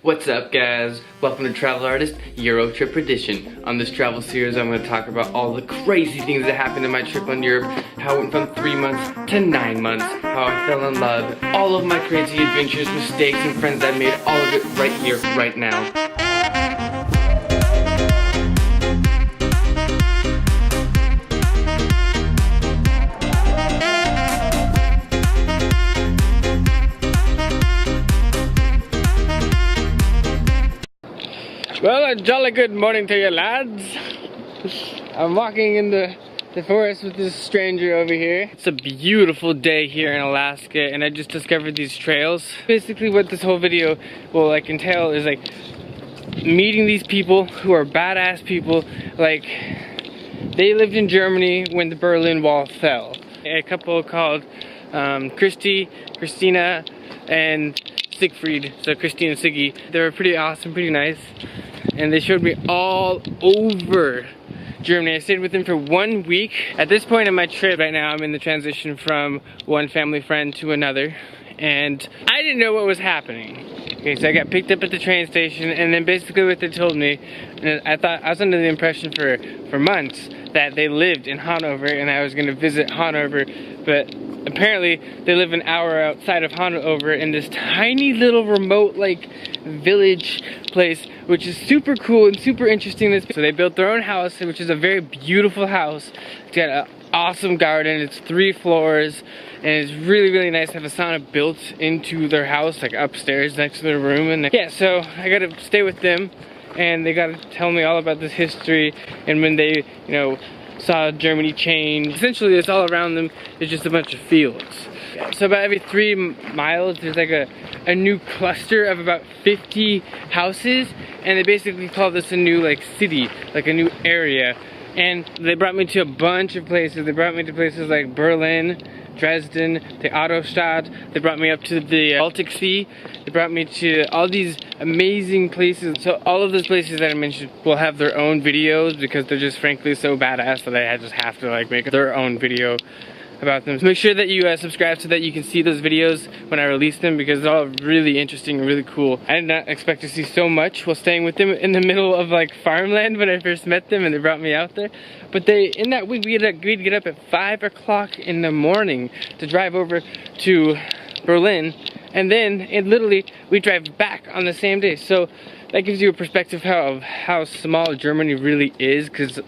What's up guys? Welcome to Travel Artist RoadTrip Edition. On this travel series I'm going to talk about all the crazy things that happened in my trip on Europe, how it went from 3 months to 9 months, how I fell in love, all of my crazy adventures, mistakes, and friends I made, all of it right here, right now. Well, a jolly good morning to you lads. I'm walking in the forest with this stranger over here. It's a beautiful day here in Alaska and I just discovered these trails. Basically what this whole video will entail is meeting these people who are badass people. They lived in Germany when the Berlin Wall fell. A couple called Christina and Siegfried, so Christine and Siggy. They were pretty awesome, pretty nice. And they showed me all over Germany. I stayed with them for 1 week. At this point in my trip right now, I'm in the transition from one family friend to another. And I didn't know what was happening. Okay, so I got picked up at the train station, and then basically what they told me, and I was under the impression for months that they lived in Hanover and I was gonna visit Hanover, but apparently they live an hour outside of Hanover in this tiny little remote village place, which is super cool and super interesting. So they built their own house, which is a very beautiful house. It's got an awesome garden. It's 3 floors and it's really, really nice to have a sauna built into their house, upstairs next to their room. And yeah, so I got to stay with them and they got to tell me all about this history and when they, saw Germany change. Essentially, it's all around them. It's just a bunch of fields. So about every 3 miles, there's a new cluster of about 50 houses, and they basically call this a new city, a new area. And they brought me to a bunch of places. They brought me to places like Berlin, Dresden, the Autostadt. They brought me up to the Baltic Sea. They brought me to all these amazing places. So all of those places that I mentioned will have their own videos because they're just frankly so badass that I just have to make their own video about them. So make sure that you subscribe so that you can see those videos when I release them because they're all really interesting and really cool. I did not expect to see so much while staying with them in the middle of farmland when I first met them and they brought me out there. But in that week we'd get up at 5 o'clock in the morning to drive over to Berlin, and then we drive back on the same day. So that gives you a perspective of how small Germany really is, because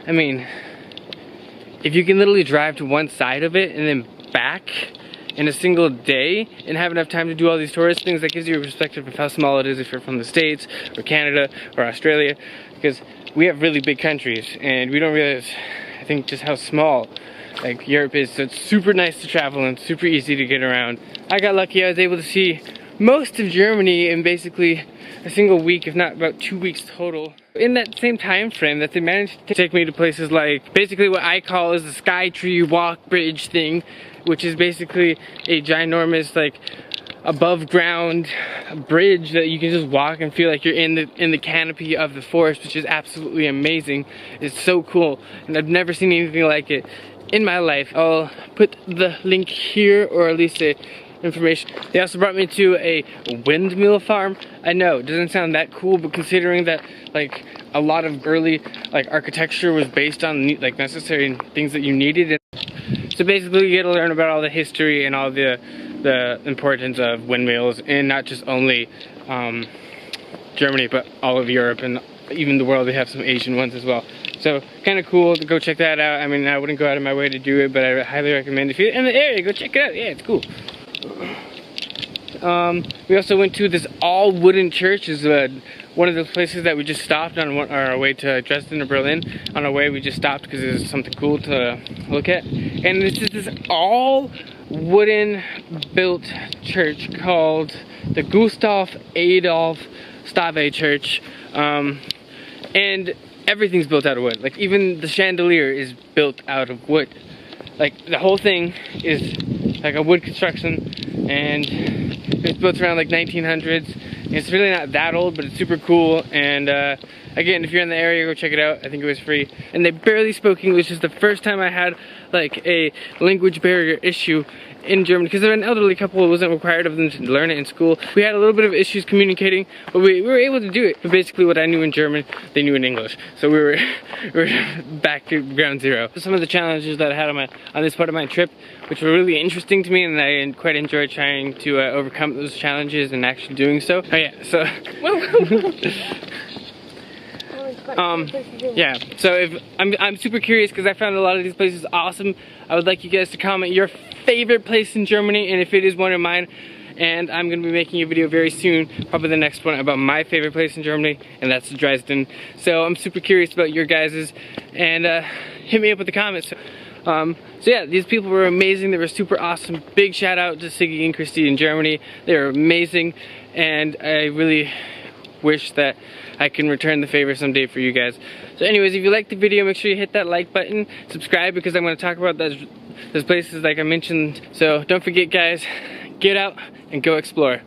I mean, if you can literally drive to one side of it and then back in a single day and have enough time to do all these tourist things, that gives you a perspective of how small it is if you're from the States or Canada or Australia, because we have really big countries and we don't realize, I think, just how small Europe is. So it's super nice to travel and super easy to get around. I got lucky. I was able to see most of Germany in basically a single week, if not about 2 weeks total. In that same time frame that they managed to take me to places basically what I call is the Sky Tree Walk Bridge thing, which is basically a ginormous above ground bridge that you can just walk and feel like you're in the canopy of the forest, which is absolutely amazing. It's so cool and I've never seen anything like it in my life. I'll put the link here, or at least information. They also brought me to a windmill farm. I know it doesn't sound that cool, but considering that a lot of early architecture was based on necessary things that you needed. So basically you get to learn about all the history and all the importance of windmills, and not just only Germany but all of Europe and even the world. They have some Asian ones as well. So kind of cool to go check that out. I mean, I wouldn't go out of my way to do it, but I highly recommend if you're in the area, go check it out. Yeah, it's cool. We also went to this all wooden church. Is one of the places that we just stopped on our way to Dresden or Berlin. On our way we just stopped because there's something cool to look at. And it's just this all wooden built church called the Gustav Adolf Stave Church. And everything's built out of wood. Even the chandelier is built out of wood. The whole thing is a wood construction, and it's built around 1900s. It's really not that old, but it's super cool, and Again, if you're in the area, go check it out. I think it was free. And they barely spoke English. It's the first time I had like a language barrier issue in Germany, because they're an elderly couple. It wasn't required of them to learn it in school. We had a little bit of issues communicating, but we were able to do it. But basically what I knew in German, they knew in English. So we were back to ground zero. Some of the challenges that I had on this part of my trip, which were really interesting to me, and I quite enjoyed trying to overcome those challenges and actually doing so. Oh yeah, so yeah, so if I'm super curious because I found a lot of these places awesome. I would like you guys to comment your favorite place in Germany, and if it is one of mine. And I'm gonna be making a video very soon, probably the next one, about my favorite place in Germany, and that's Dresden. So I'm super curious about your guys's, and hit me up with the comments. So yeah, these people were amazing. They were super awesome. Big shout out to Siggy and Christy in Germany. They were amazing, and I really wish that I can return the favor someday for you guys. So anyways, if you liked the video, make sure you hit that like button, subscribe, because I'm going to talk about those places like I mentioned. So don't forget, guys, get out and go explore.